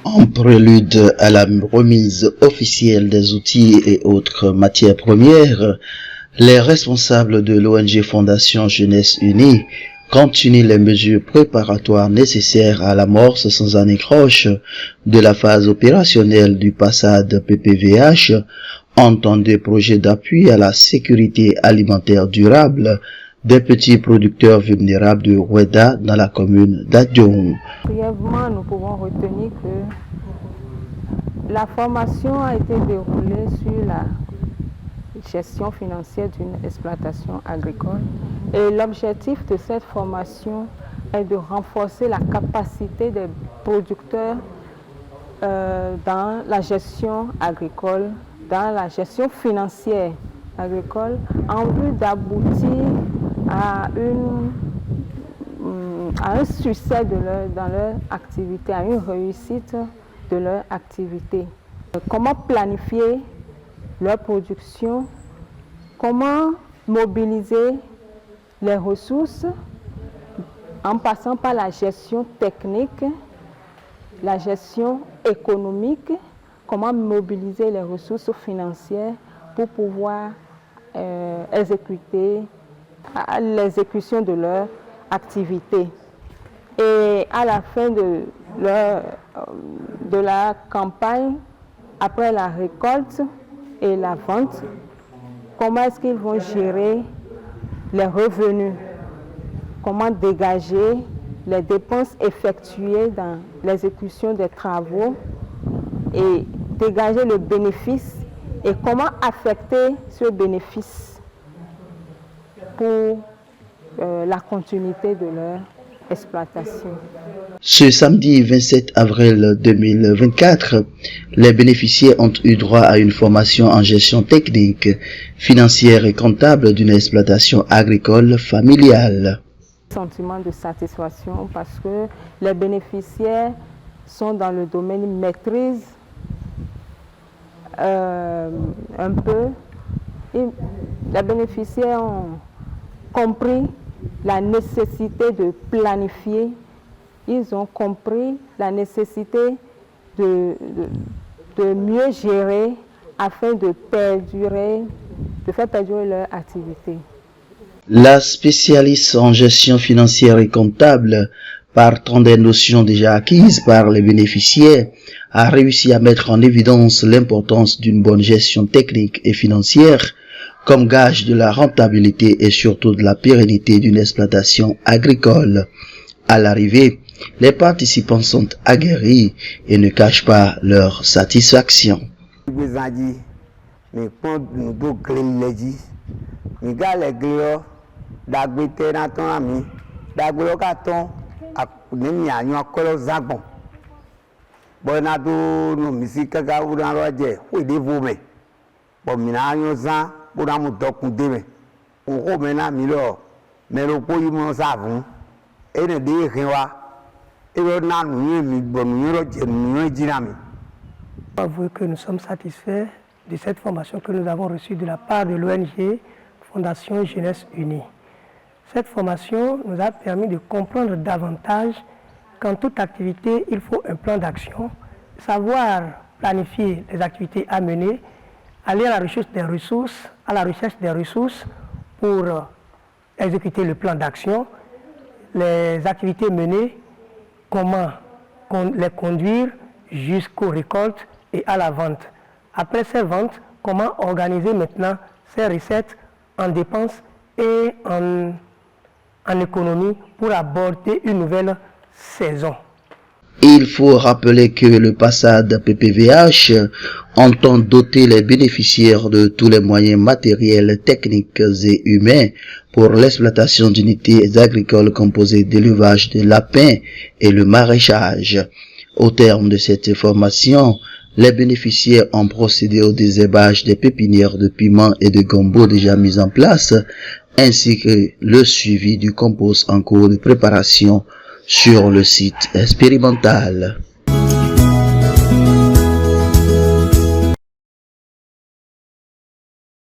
En prélude à la remise officielle des outils et autres matières premières, les responsables de l'ONG Fondation Jeunesse Unie continuent les mesures préparatoires nécessaires à l'amorce sans anicroche de la phase opérationnelle du PASSAD PPVH en temps de projets d'appui à la sécurité alimentaire durable des petits producteurs vulnérables de Oueda dans la commune d'Adjoum. Brièvement, nous pouvons retenir que la formation a été déroulée sur la gestion financière d'une exploitation agricole et l'objectif de cette formation est de renforcer la capacité des producteurs dans la gestion agricole, dans la gestion financière agricole en vue d'aboutir à un succès dans leur activité, à une réussite de leur activité. Comment planifier leur production, comment mobiliser les ressources en passant par la gestion technique, la gestion économique, comment mobiliser les ressources financières pour pouvoir exécuter l'exécution de leur activité. Et à la fin de la campagne, après la récolte et la vente, comment est-ce qu'ils vont gérer les revenus, comment dégager les dépenses effectuées dans l'exécution des travaux et dégager le bénéfice et comment affecter ce bénéfice pour la continuité de leur exploitation. Ce samedi 27 avril 2024, les bénéficiaires ont eu droit à une formation en gestion technique, financière et comptable d'une exploitation agricole familiale. Sentiment de satisfaction parce que les bénéficiaires sont dans le domaine maîtrise un peu. Les bénéficiaires ont compris la nécessité de planifier, ils ont compris la nécessité de mieux gérer afin de faire perdurer leur activité. La spécialiste en gestion financière et comptable, partant des notions déjà acquises par les bénéficiaires, a réussi à mettre en évidence l'importance d'une bonne gestion technique et financière comme gage de la rentabilité et surtout de la pérennité d'une exploitation agricole. À l'arrivée, les participants sont aguerris et ne cachent pas leur satisfaction. Avouer que nous sommes satisfaits de cette formation que nous avons reçue de la part de l'ONG Fondation Jeunesse Unie. Cette formation nous a permis de comprendre davantage qu'en toute activité, il faut un plan d'action, savoir planifier les activités à mener, aller à la recherche des ressources pour exécuter le plan d'action, les activités menées, comment les conduire jusqu'aux récoltes et à la vente. Après ces ventes, comment organiser maintenant ces recettes en dépenses et en économie pour aborder une nouvelle saison. Il faut rappeler que le PASSAD PPVH entend doter les bénéficiaires de tous les moyens matériels, techniques et humains pour l'exploitation d'unités agricoles composées d'élevage de lapins et le maraîchage. Au terme de cette formation, les bénéficiaires ont procédé au désherbage des pépinières de piments et de gombo déjà mises en place, ainsi que le suivi du compost en cours de préparation sur le site expérimental.